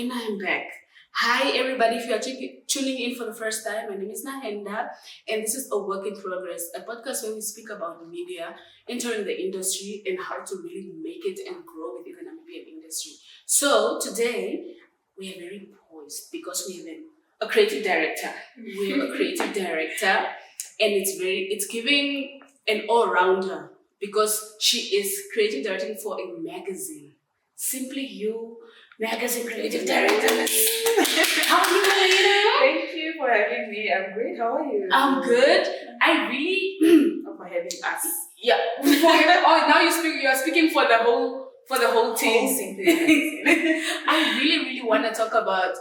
and I am back. Hi everybody, if you are tuning in for the first time, my name is Nahenda and this is A Work in Progress, a podcast where we speak about media, entering the industry and how to really make it and grow within the Namibian industry. So today, we are very poised because we have a creative director. We have a creative director and it's giving an all-rounder because she is creative directing for a magazine. Simply You Magazine Creative Directors. How are you, Helena? Thank you for having me. I'm great. How are you? I'm good. I really for having us. Yeah. Now you are speaking for the whole team. I really want to talk about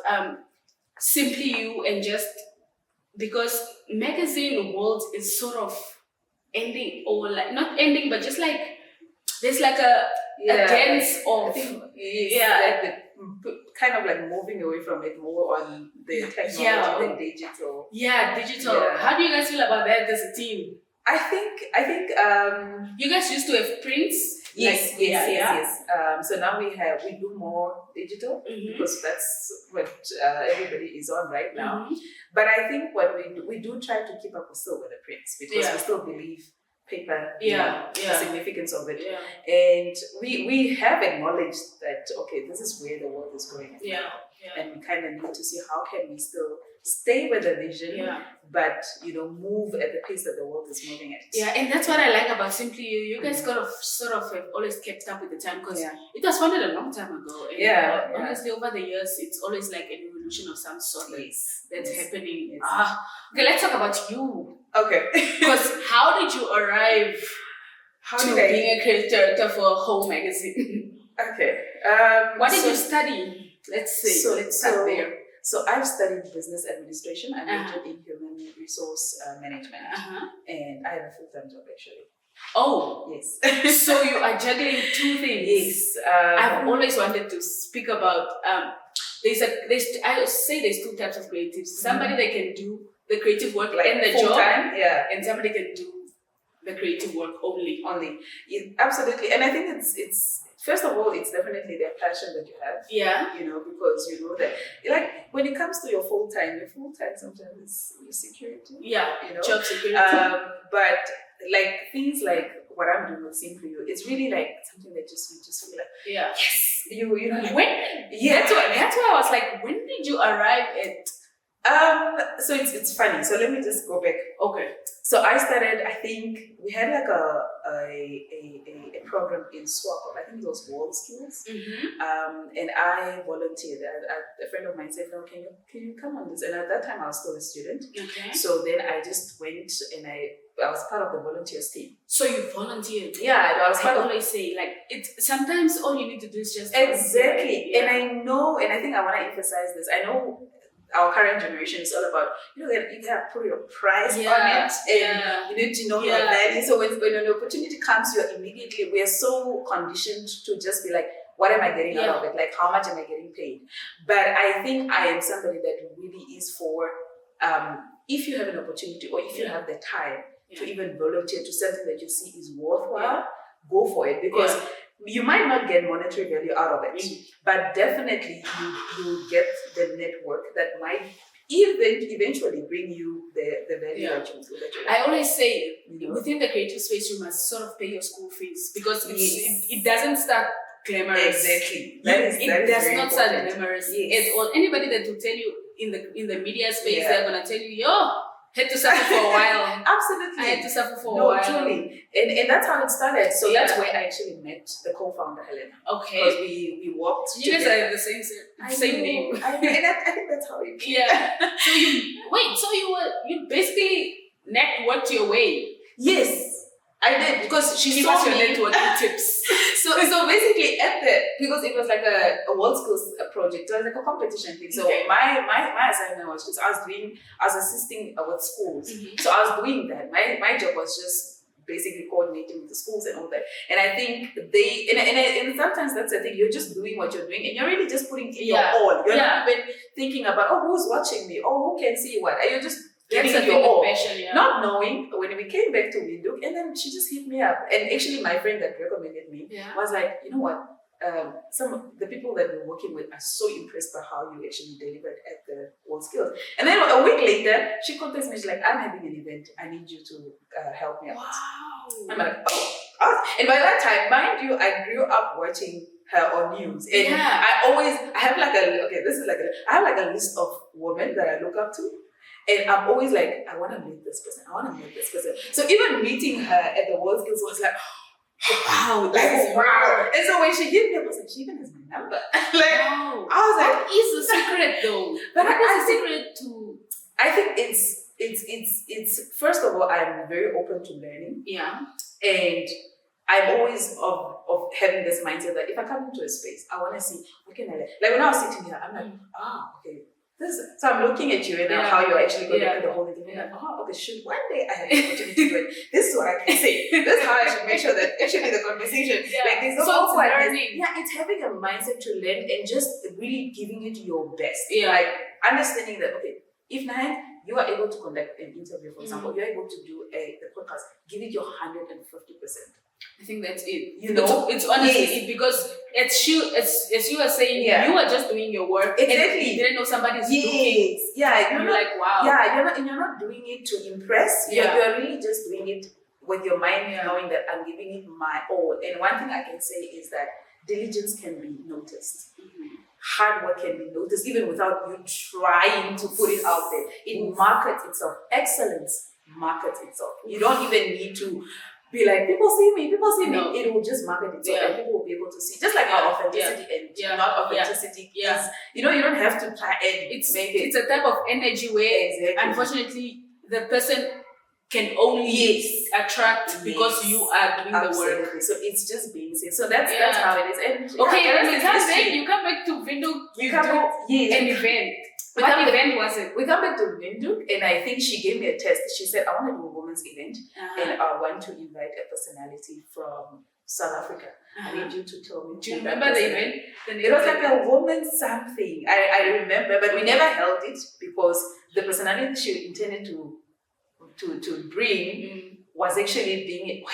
Simply You, and just because magazine world is sort of ending, or like not ending, but just like there's like a dance of kind of like moving away from it more on the technology than digital. Yeah, digital. Yeah. How do you guys feel about that as a team? I think you guys used to have prints. Yes. So now we do more digital because that's what everybody is on right now. Mm-hmm. But I think what we do try to keep up still with the prints because we still believe paper, the significance of it. Yeah. And we have acknowledged that, okay, this is where the world is going. And we kind of need to see how can we still stay with the vision, but move at the pace that the world is moving at. Yeah, and that's what I like about Simply You. You guys sort of have always kept up with the time because it was founded a long time ago. And honestly, over the years, it's always like an evolution of some sort that's happening. Yes. Okay, let's talk about you. Okay. Because how did you arrive to being a creative director for a whole magazine? Okay. What did you study? Let's start there. So I've studied business administration. I majored in human resource management, and I have a full-time job actually. Oh yes. So you are juggling two things. Yes. I've always wanted to speak about. I would say there's two types of creatives. Somebody that can do the creative work like and the job, and somebody can do the creative work only. Yeah, absolutely. And I think it's first of all, it's definitely the passion that you have. Yeah. Because you know that, like, when it comes to your full time sometimes is your security. Yeah. Job security. But like things like what I'm doing with Simply You, it's really like something that you just feel like, yes, you know. When? Yeah. That's why I was like, when did you arrive at? So it's funny. So let me just go back. Okay. So I started. I think we had like a program in Swakop. I think it was World Skills. And I volunteered. A friend of mine said, "No, can you come on this?" And at that time, I was still a student. Okay. So then I just went and I was part of the volunteers team. So you volunteered? Yeah, I was part of. I always say, like, sometimes all you need to do is just exactly. And I know, and I think I want to emphasize this. I know. Our current generation is all about, you gotta put your price on it, and you need to know your value. So when an opportunity comes, we are so conditioned to just be like, what am I getting out of it? Like, how much am I getting paid? But I think I am somebody that really is for, if you have an opportunity or if you have the time to even volunteer to something that you see is worthwhile, go for it, because you might not get monetary value out of it, but definitely you get the network that might eventually bring you the value that you like. I always say, within the creative space, you must sort of pay your school fees because it doesn't start glamorous. Exactly. It does not start glamorous at all. Anybody that will tell you in the media space, they're gonna tell you, had to suffer for a while. Absolutely. I had to suffer for a while. No, truly. And that's how it started. So that's where I actually met the co-founder, Helena. Okay. Because we walked you together. guys are the same name. I think that's how it came. Yeah. So you basically networked your way. Yes. I did, because she saw your networking tips. So basically because it was like a World Skills project, it was like a competition thing. So my assignment was just I was assisting with schools. So I was doing that. My job was just basically coordinating with the schools and all that. And I think and sometimes that's the thing, you're just doing what you're doing and you're really just putting in your all. You're not even thinking about, who's watching me? Who can see what? And you're just That's a thing of passion, not knowing. When we came back to Windhoek, and then she just hit me up. And actually, my friend that recommended me was like, you know what? some of the people that we're working with are so impressed by how you actually delivered at the World Skills. And then a week later, she contacts me. She's like, I'm having an event. I need you to help me out. Wow. I'm like, oh. And by that time, mind you, I grew up watching her on news. And I have like I have like a list of women that I look up to. And I'm always like, I want to meet this person. I want to meet this person. So even meeting her at the World Skills was like, wow, like wow. And so when she hit me, I was like, she even has my number. Like, wow. I was like, what is the secret though? But what is the secret to? I think it's first of all, I'm very open to learning. Yeah. And I'm always of having this mindset that if I come into a space, I want to see what can I learn. Like when I was sitting here, I'm like, okay. So I'm looking at you and how you're actually going to the whole thing. I'm like, okay, should one day I have the opportunity to do it? This is what I can say. This is how I should make sure that actually the conversation, like there's no learning. Yeah, it's having a mindset to learn and just really giving it your best. Yeah. Like understanding that, okay, if Nahan, you are able to conduct an interview, for example, you're able to do the podcast, give it your 150%. I think that's it. You know, it's honestly it, because as you were saying, you are just doing your work. Exactly. And you didn't know somebody's looking. Yeah, you're like, wow. Yeah, you're not doing it to impress. Yeah. You're really just doing it with your mind, knowing that I'm giving it my all. And one thing I can say is that diligence can be noticed. Hard work can be noticed even without you trying to put it out there. It markets itself. Excellence markets itself. You don't even need to be like, people see me. No. It will just market itself and people will be able to see. Just like our authenticity and not authenticity is, you don't have to try and make it. It's a type of energy where unfortunately the person can only attract because you are doing the work. So it's just being seen. So that's how it is. And you come back to Windhoek, an event. What event was it? We come back to Windhoek and I think she gave me a test. She said, I want to do a women's event and I want to invite a personality from South Africa. I need you to tell me. Do you remember the event? It was like a woman's something. I remember, but we never held it because the personality she intended to bring was actually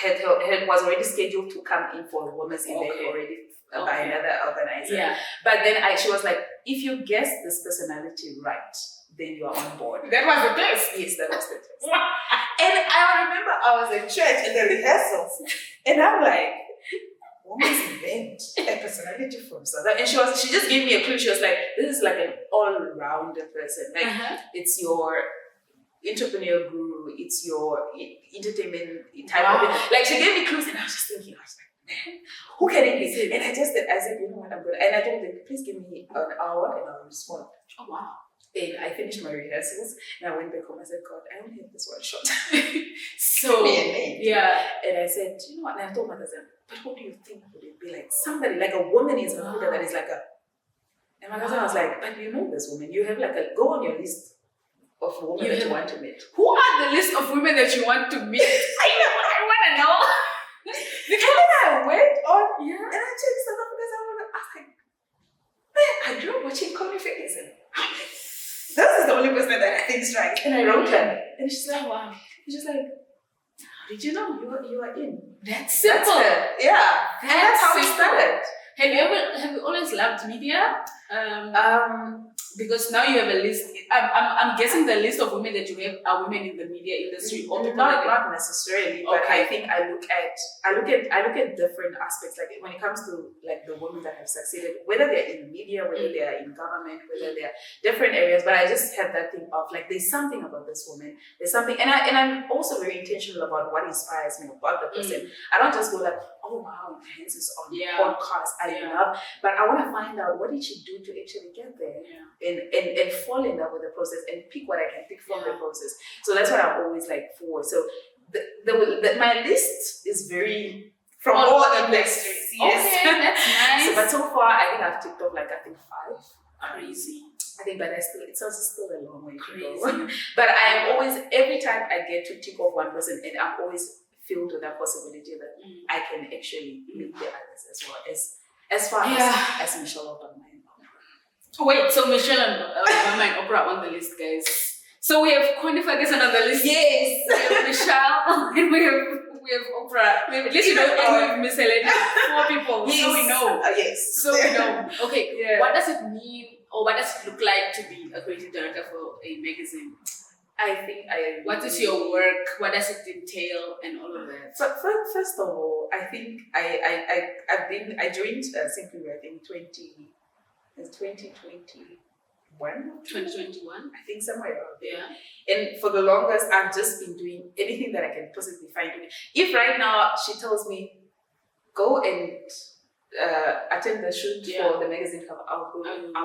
was already scheduled to come in for a women's event already by another organizer. Yeah. But then she was like, if you guess this personality right, then you are on board. That was the test? Yes, that was the test. And I remember I was in church in the rehearsals and I'm like, women's event, a personality from South Africa. And she just gave me a clue. She was like, this is like an all-rounder person. Like it's your entrepreneur guru, it's your entertainment type of thing. Like she gave me clues and I was just thinking, man, who can it be? And I said, you know what, I'm good. And I told them, please give me an hour and I'll respond. Oh wow. And I finished my rehearsals and I went back home. I said, God, I only have this one shot. So and I said, you know what? And I told my cousin, but what do you think would it be like? Somebody like a woman in South Africa that is like a. And my cousin was like, but you know this woman. You have like go on your list of women that you want to meet. Who are the list of women that you want to meet? I want to know. Because then I went on and I checked South Africa. I was like, man, I grew up watching Connie Fitness. This is the only person that I think is right. And I wrote her. And she's like, wow. She's like, how did you know you are in? That's simple. That's how we started. Have you always loved media? Because now you have a list. I'm guessing the list of women that you have are women in the media industry, or not necessarily, but I think I look at different aspects. Like when it comes to like the women that have succeeded, whether they're in media, whether they are in government, whether they're different areas. But I just have that thing of like, there's something about this woman. There's something, and I'm also very intentional about what inspires me about the person. I don't just go like, oh wow, Hans is on podcast. I love, but I want to find out what did she do to actually get there. And fall in love with the process and pick what I can pick from the process. So that's what I'm always like for. So my list is very from all industries. Yes. Okay, that's nice. But so far I think I've ticked off like 5. Crazy. I think, but it's also still a long way to go. But I am always, every time I get to tick off one person, and I'm always filled with that possibility that I can actually meet the others as well as far as Michelle Obama. Wait, so Michelle and Obama and Oprah on the list, guys. So we have Connie Ferguson on the list. Yes. We have Michelle and we we have Oprah. We have At least you know, and we've Miss Helena. 4 people. Yes. So we know. Yes. So we know. Okay, Yeah. what does it mean, or what does it look like to be a creative director for a magazine? I think What is your work? What does it entail, and all of that? So first of all, I think I joined Simply I think 2021. 2021. I think somewhere around there. Yeah. And for the longest, I've just been doing anything that I can possibly find doing. If right now she tells me, go and attend the shoot for the magazine cover, I'll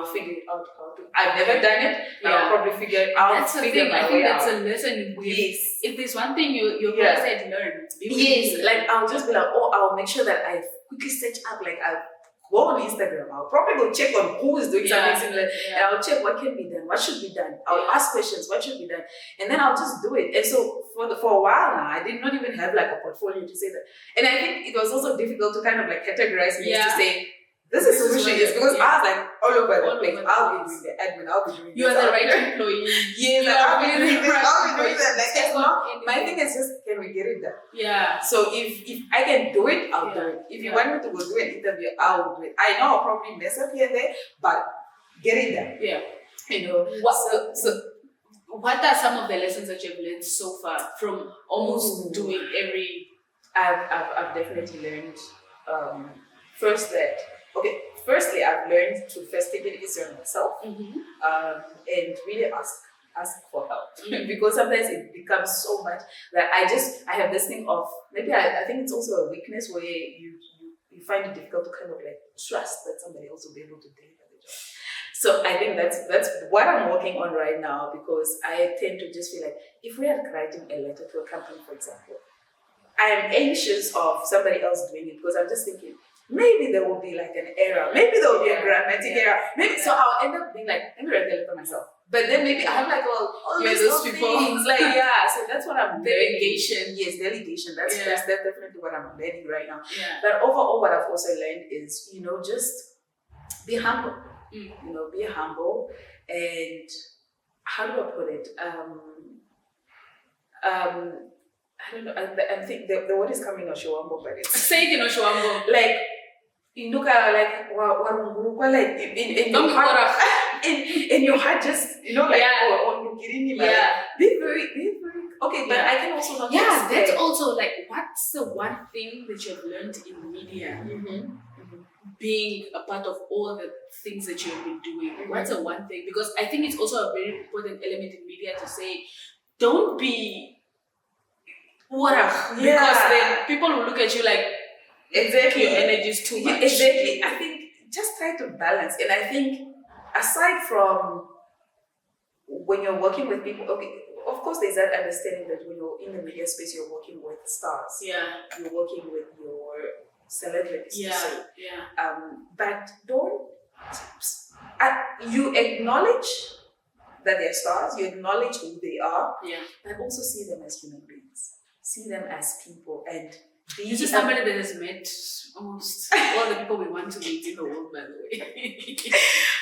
figure it out how to. I've never done it, but I'll probably figure it out. That's the thing. I think that's a lesson. Yes. If there's one thing your parents had learned. Yes. Like I'll just be like, I'll make sure that I quickly search up. Like I'll go on Instagram. I'll probably go check on who is doing something similar, and I'll check what can be done, what should be done. I'll ask questions, what should be done, and then I'll just do it. And so for a while now, I did not even have like a portfolio to say that. And I think it was also difficult to kind of like categorize me to say this is solution is because I was like all over the place. I'll be doing the admin. I'll be doing. You are the right employee. Yes, I'll be doing this. I'll be doing that. Like my thing is just, can we get it done? Yeah. So if I can do it, I'll do it. If you want me to go do an interview, I'll do it. I know I'll probably mess up here and there, but get it done. Yeah. You know. What are some of the lessons that you've learned so far from almost doing every? I've definitely learned. Firstly, I've learned to first take it easy on myself, and really ask for help, because sometimes it becomes so much that I have this thing of, maybe I think it's also a weakness where you find it difficult to kind of like trust that somebody else will be able to deliver the job. So I think that's what I'm working on right now, because I tend to just feel like, if we are writing a letter to a company, for example, I am anxious of somebody else doing it, because I'm just thinking, maybe there will be like an error, maybe there will be a grammatic error, so I'll end up being like, let me write the letter myself. But then maybe I have like all those people things. Like so that's what I'm delegation. Yes, delegation. That's definitely what I'm learning right now. Yeah. But overall, what I've also learned is, just be humble. Be humble, and how do I put it? I don't know. I think the word is coming Oshuambo, but it's say it in Oshuambo. Like you look at like like in your heart, in your heart, just be very okay. But I can also not. Yeah, that's also like, what's the one thing that you've learned in media? Being a part of all the things that you've been doing. What's the one thing? Because I think it's also a very important element in media to say, don't be because then people will look at you like, exactly, your energy is too much. Exactly. I think just try to balance. And I think aside from when you're working with people, okay, of course there's that understanding that when you're in the media space, you're working with stars. Yeah. You're working with your celebrities. Yeah. But don't you acknowledge that they're stars, you acknowledge who they are, but also see them as human beings. See them as people, and this is somebody that has met almost all the people we want to meet in the world, by the way.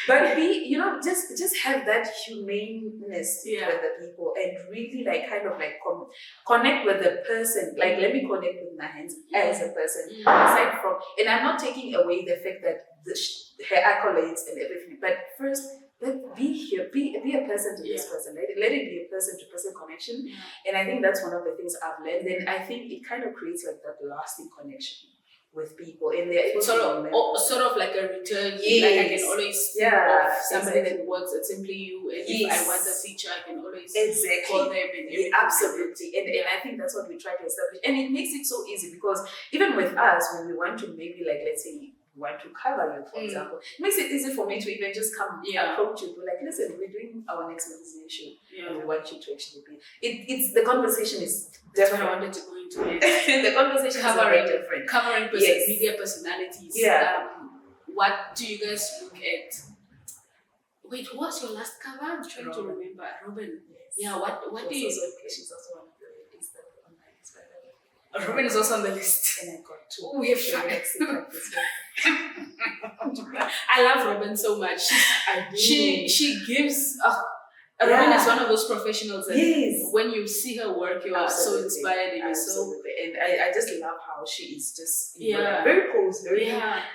But be, just have that humaneness with the people, and really like kind of like connect with the person. Like, let me connect with Nahen as a person, aside from, and I'm not taking away the fact that her accolades and everything, but first, be here, be a person to this person. Let it be a person-to-person connection. And I think that's one of the things I've learned. And I think it kind of creates like that lasting connection with people. And they're able sort of like a return. Like I can always think of somebody that works at Simply You, and if I want a feature, I can always call them and everything. Absolutely. And I think that's what we try to establish. And it makes it so easy, because even with us, when we want to maybe like, let's say, want to cover you, for example, it makes it easy for me to even just come approach you, like, listen, we're doing our next magazine issue, and we want you to actually be. It's the conversation is different. I wanted to go into it. The conversation is covering media personalities. What do you guys look at? Wait, who was your last cover? I'm trying to remember. Robin. Yes. Yeah. What do you? She's also one of the ladies that were on my list, by the way. Robin is also on the list. And I got two. Oh, we have I love Robin so much. She gives. Robin is one of those professionals that yes. when you see her work, you're so inspired and you're so... And I just love how she is just very posed, very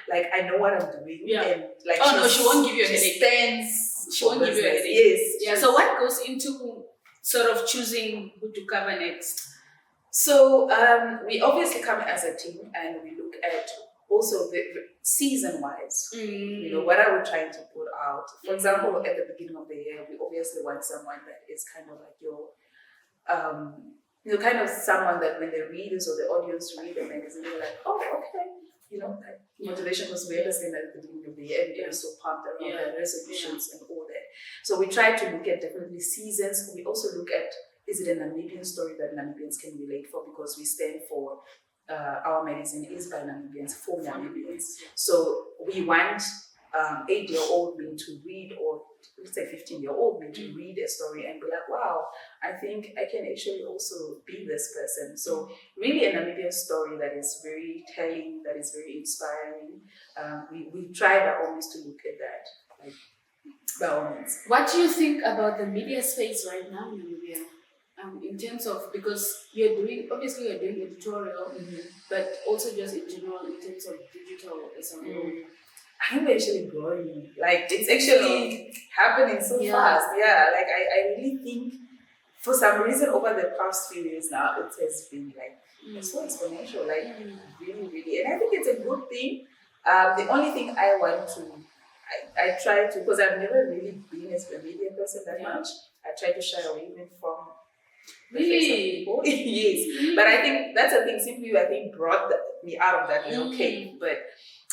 like I know what I'm doing. And like she won't give you a headache. She won't give you a headache. Yes. Yeah. So what goes into sort of choosing who to cover next? So we obviously come as a team and we look at also the season-wise, you know, what are we trying to put out? For example, at the beginning of the year, we obviously want someone that is kind of like your, you know, kind of someone that when the readers or the audience read the magazine, they're like, oh, okay, you know, like motivation, because we understand that at the beginning of the year, everybody is so pumped around their resolutions and all that. So we try to look at definitely seasons. We also look at, is it a Namibian story that Namibians can relate for? Because we stand for our magazine is by Namibians, for Namibians. So we want 8-year-old me to read, or let's say 15-year-old me to read a story and be like, wow, I think I can actually also be this person. So really a Namibian story that is very telling, that is very inspiring. We try by all means to look at that, like, by all means. What do you think about the media space right now in Namibia? In terms of, because obviously you're doing editorial, but also just in general in terms of digital as a whole. I'm actually growing. Like, it's actually happening so fast. Yeah, like I really think for some reason over the past few years now, it has been like so exponential, like really, really. And I think it's a good thing. The only thing I want to, I try to, because I've never really been a media person that much, I try to shy away even from really? Yes. But I think that's a thing, simply I think brought me out of that little cave. But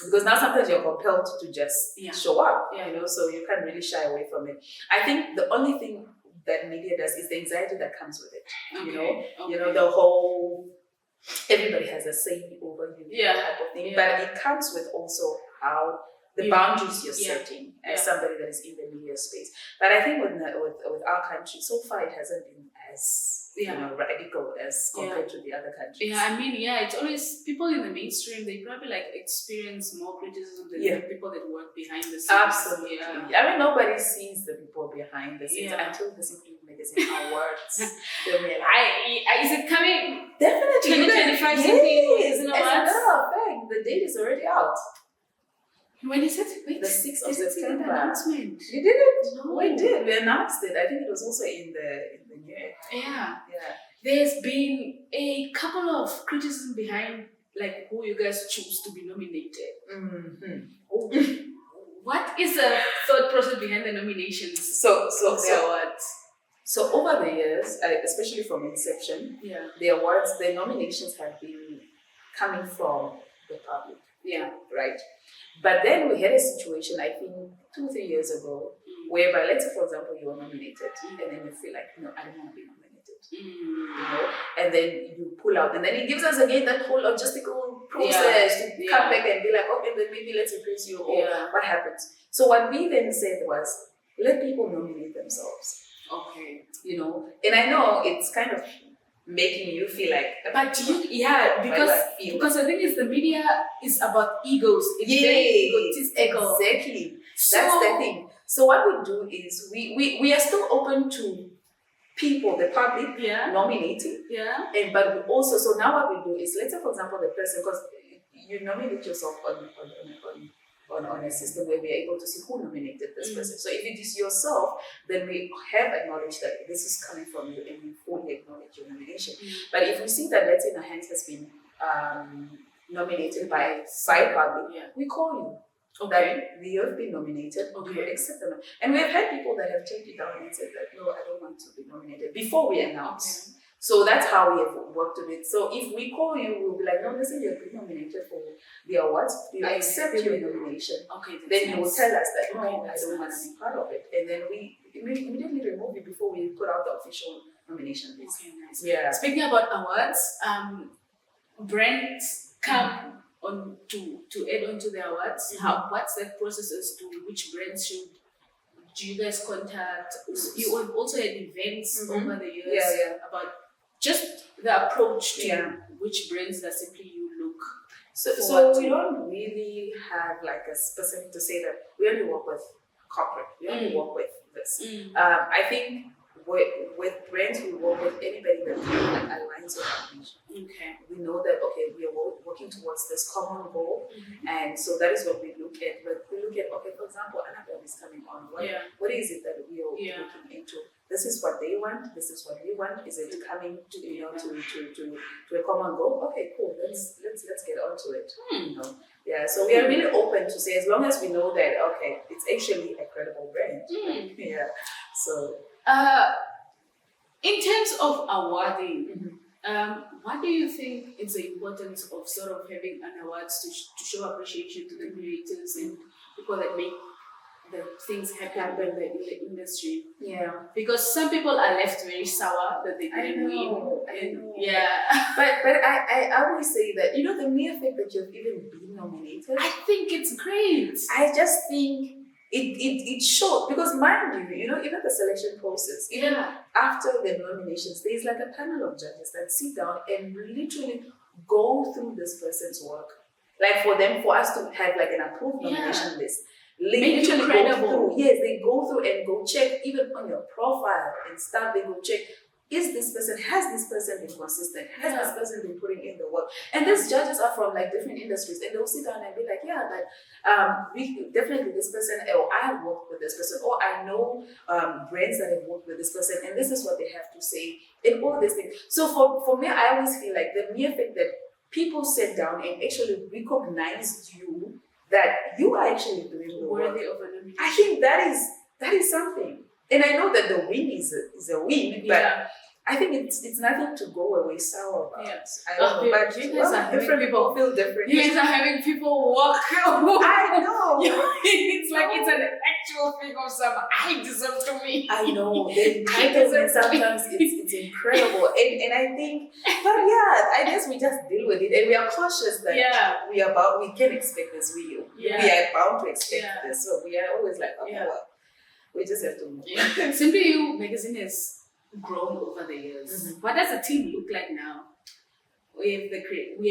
because now sometimes you're compelled to just show up, you know, so you can't really shy away from it. I think the only thing that media does is the anxiety that comes with it. You know, the whole everybody has a say over you type of thing. But it comes with also how the boundaries you're setting as somebody that is in the media space. But I think with our country, so far it hasn't been as radical as compared to the other countries. Yeah, I mean, it's always people in the mainstream, they probably like experience more criticism than the people that work behind the scenes. Absolutely. I mean, nobody sees the people behind the scenes until the Simply Magazine Awards. Is it coming? Definitely. 2025 Simply Magazine Awards? As a matter of fact, the date is already out. When is it? Wait, the 6th of September. Announcement. You did it? No. We did. We announced it. I think it was also in the New Year. Yeah. There's been a couple of criticism behind like who you guys choose to be nominated. What is the thought process behind the nominations? So the awards. So over the years, especially from inception, the awards, the nominations have been coming from the public. Yeah. Right. But then we had a situation, I think 2-3 years ago, whereby, let's say, for example, you were nominated, and then you feel like, no, I don't want to be nominated. You know, and then you pull out, and then it gives us again that whole logistical process to come back and be like, okay, then maybe let's replace you, or what happens. So what we then said was, let people nominate themselves. Okay. You know, and I know it's kind of making you feel like, but because the thing is, the media is about egos. It's very egotistical. Exactly. That's the thing. So what we do is we are still open to people, the public, nominating. But we also, so now what we do is, let's say for example the person, because you nominate yourself on a system where we are able to see who nominated this person. So if it is yourself, then we have acknowledged that this is coming from you and we fully acknowledge your nomination. But if we see that, let's say, Nahant has been nominated by public, we call you. That we have been nominated, we will accept them. And we have had people that have taken it down and said that, no, I don't want to be nominated before we announce. So that's how we have worked with it. So if we call you, we'll be like, no, listen, you've been nominated for the awards. We accept your nomination. Then you will tell us that, no, I don't want to be part of it. And then we immediately remove it before we put out the official nomination list. Okay, nice. Yeah. Speaking about awards, brands come on to add on to the awards. What's that process as to which brands do you guys contact? You have also had events over the years about just the approach to which brands that simply you look. So we don't really have like a specific to say that we only work with corporate. We only work with this. I think with brands, we work with anybody that aligns with our vision. Okay. We know that, okay, we are working towards this common goal, and so that is what we look at. But we look at, okay, for example, Annabelle is coming on. What is it that we are looking into? This is what they want. This is what we want. Is it coming to to a common goal? Okay, cool. Let's get onto it. Yeah. So we are really open to say, as long as we know that, okay, it's actually a credible brand. Yeah. So. In terms of awarding, what do you think is the importance of sort of having an awards to show appreciation to the creators and people that make the things happen in the industry? Yeah. Because some people are left very sour that they didn't win. I know. Yeah. But I always say that, the mere fact that you've even been nominated, I think it's great. I just think it showed, because mind you, even the selection process, even after the nominations, there's like a panel of judges that sit down and literally go through this person's work. Like for us to have like an approved nomination list. Make you credible. They go through and go check even on your profile and stuff. They go check, has this person been consistent? Has this person been putting in the work? And these judges are from like different industries, and they'll sit down and be like, definitely this person, or I have worked with this person, or I know brands that have worked with this person, and this is what they have to say, and all these things. So for me, I always feel like the mere fact that people sit down and actually recognized you, that you are actually doing the work, worthy of an nomination. I think that is something. And I know that the win is a win, but I think it's nothing to go away sour about. I don't know, but different people feel different. You guys are having people walk. I know. It's like it's an actual thing of some I deserve to win. I know. The entitlement sometimes it's incredible, and I think, but I guess we just deal with it, and we are cautious that we can expect this. We are bound to expect this, so we are always like, well, we just have to move. Simply You magazine has grown over the years. What does the team look like now? We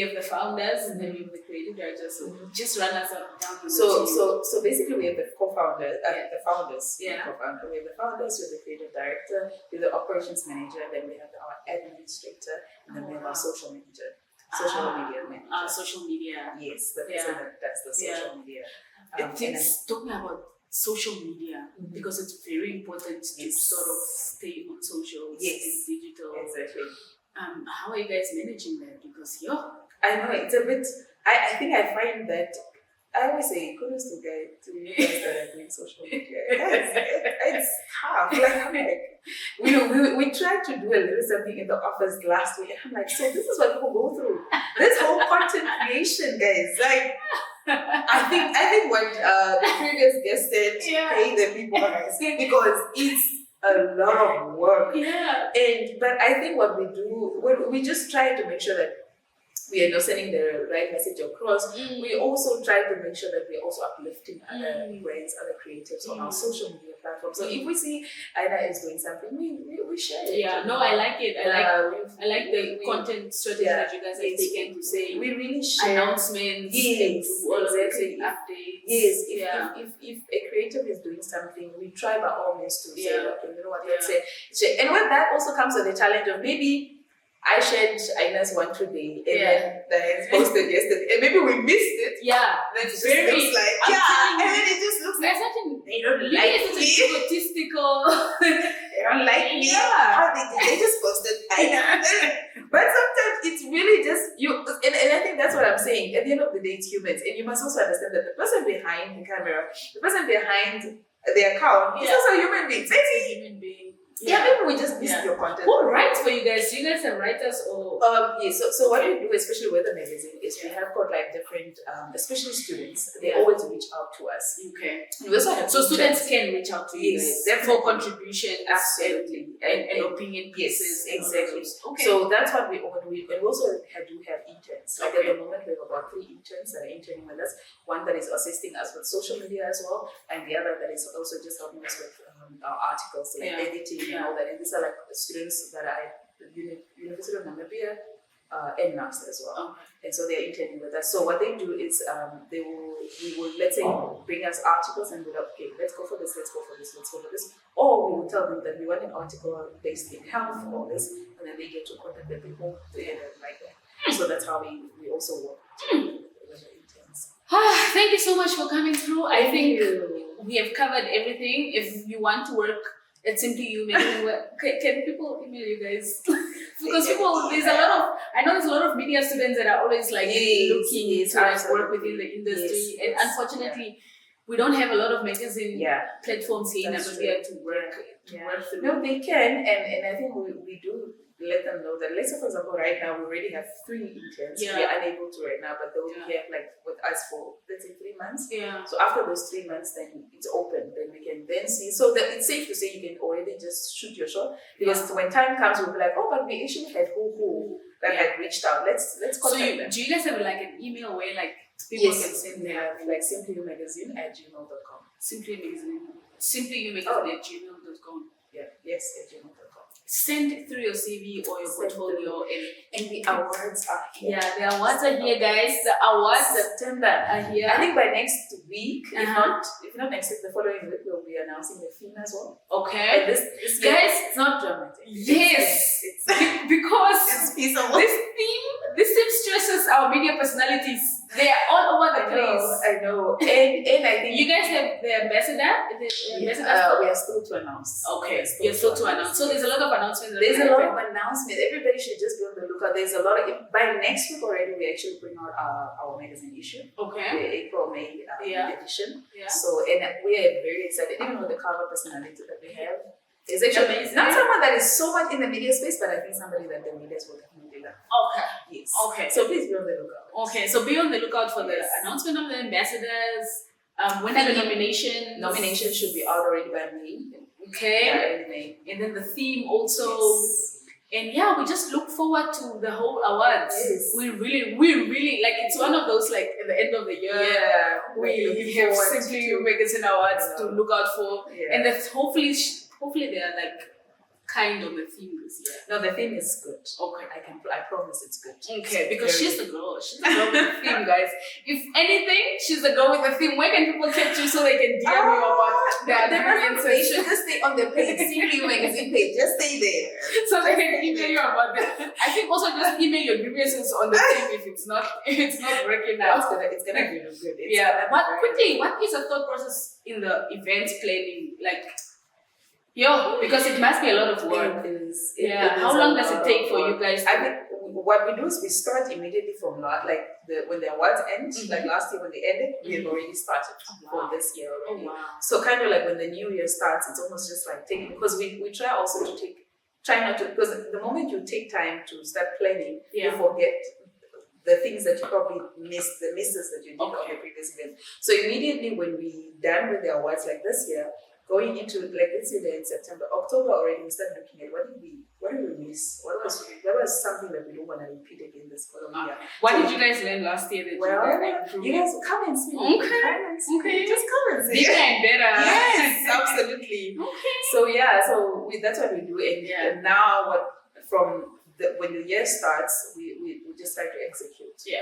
have the founders, and then we have the creative directors. So just run us down. So basically, we have the co-founders, the founders. Yeah. We have the founders, we have the creative director, we have the operations manager, then we have our administrator, and then we have our social manager. Social media manager. Social media. Yes, that's the social media. It's talking about social media because it's very important to sort of stay on social, digital. Exactly. How are you guys managing that? Because I know it's a bit. I think I find that I always say kudos to you guys that are doing social media. It's tough. Like I'm like, we tried to do a little something in the office last week. I'm like, so this is what people go through. This whole content creation, guys. Like, I think what the previous guest said, pay the people guys, because it's a lot of work. But I think what we do, we just try to make sure that we are not sending the right message across. We also try to make sure that we're also uplifting other brands, other creatives on our social media platforms. So if we see Ida is doing something, we share it. I like it. I like the content strategy that you guys have taken to say. We really share announcements. All of the updates. Yes. If a creative is doing something, we try by all means to say, okay, you know what, let's say. And with that also comes with the challenge of maybe I shared Aina's one today, and then the hands posted yesterday, and maybe we missed it. Then it just looks like, and then it just looks like they don't like me. Statistical. They don't like me. How they just posted Aina. But sometimes it's really just you, and I think that's what I'm saying. At the end of the day, it's humans, and you must also understand that the person behind the camera, the person behind the account, is also a human being. It's a human being. Maybe we just missed your content. Who writes for you guys? Do you guys have writers or? So what we do, especially with the magazine, is we have got like different, especially students. They always reach out to us. Okay. We also have students can reach out to you guys for contributions. Absolutely. And opinion pieces. Exactly. Okay. So that's what we and we also do have interns. Like at the moment, we have about 3 interns that are interning with us. One that is assisting us with social media as well, and the other that is also just helping us with our articles, like editing and all that. And these are like students that are at the University of Namibia, and NAS as well. And so they're interning with us. So what they do is we will, let's say, bring us articles and we'll like, okay, let's go for this, let's go for this, let's go for this. Or we will tell them that we want an article based in health or this, and then they get to contact the people like that. So that's how we also work with the interns. Thank you so much for coming through. I think we have covered everything. If you want to work at Simply You, can people email you guys? Because there's a lot of media students that are always like looking to work within the industry, and unfortunately, we don't have a lot of magazine platforms here in Namibia to work through. No, they can, and I think we do let them know that, let's say, for example, right now we already have 3 interns. We are unable to right now, but they'll be here like with us for, let's say, 3 months. So after those 3 months, then it's open. Then we can then see. So that it's safe to say you can already just shoot your shot, because when time comes, we'll be like, oh, but we actually had who that had reached out. Let's contact them. Do you guys have like an email where like people can send their like simplyoumagazine@gmail.com. Simplyoumagazine@gmail.com. Yes, at gmail.com. Send it through your CV or your portfolio, and the awards are here. Yeah, the awards are here, guys. The awards September are here. I think by next week, if not next week, the following week, we'll be announcing the theme as well. Okay. And this guys, it's not dramatic. Yes, it's because it's peaceful. This theme stresses our media personalities. They are all over the place. I know. And I think you guys have the ambassador. We are still to announce. Okay, you're still to announce. So there's a lot of announcements. There's a lot of announcements. Everybody should just be on the lookout. There's a lot of. By next week already, we actually bring out our magazine issue. Okay. The April-May edition. Yeah. So we are very excited, even with the cover personality that we have. It's actually amazing. Not someone that is so much in the media space, but I think somebody that the media will definitely love. Okay. Yes. Okay. So please be on the lookout. Okay. So be on the lookout for the announcement of the ambassadors. When the nominations. Nominations should be out already by May. Okay. Yeah, in May. And then the theme also. Yes. And we just look forward to the whole awards. Yes. We really like, it's one of those like at the end of the year. Yeah. We have Simply You Magazine Awards to look out for. Yeah. And that's hopefully they are like kind of the theme this year. No, the theme is good. Okay. I promise it's good. Okay, because she's the girl. She's the girl with the theme, guys. If anything, she's the girl with the theme. Where can people catch you so they can DM you about they should just stay on the page, Simply You Magazine page. Just stay there. So they can email you about that. I think also just email your grievances on the theme if it's not working out. It's gonna be good. But quickly, what is the thought process in the event planning? Like, because it must be a lot of work. How long does it take for you guys? I think what we do is we start immediately from when the awards end. Like last year when they ended, we have already started for this year already. So kind of like when the new year starts, it's almost just like taking, because we try also to try not to, because the moment you take time to start planning, you forget the things that you probably missed, the misses that you did on the previous event. So immediately when we done with the awards like this year, going into like let's say in September, October already, we start looking at what did we miss? What was something that we don't want to repeat again this following year? What did you guys learn last year that you guys come and see. Okay. Just come and see. Bigger and better. Yes, absolutely. Okay. So that's what we do, and now when the year starts, we just try to execute. We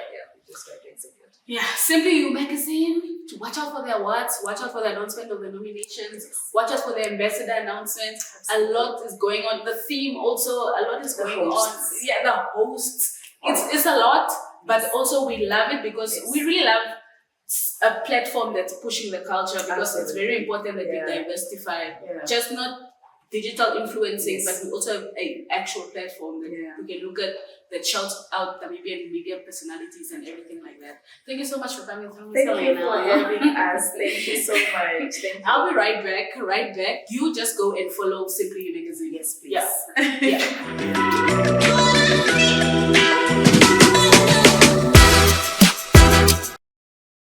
just try to execute. Simply You Magazine. Watch out for the awards. Watch out for the announcement of the nominations. Watch out for the ambassador announcements. A lot is going on. The theme also, a lot is going on. Yeah, the hosts. It's a lot, but also we love it because we really love a platform that's pushing the culture, because it's very important that we diversify. Just not digital influencing, but we also have an actual platform that we can look at that shouts out Namibian media personalities and everything like that. Thank you so much for coming through, Miss Thank you for having us. Thank you so much. I'll be right back. You just go and follow Simply You Magazine. Yes, please. Yeah.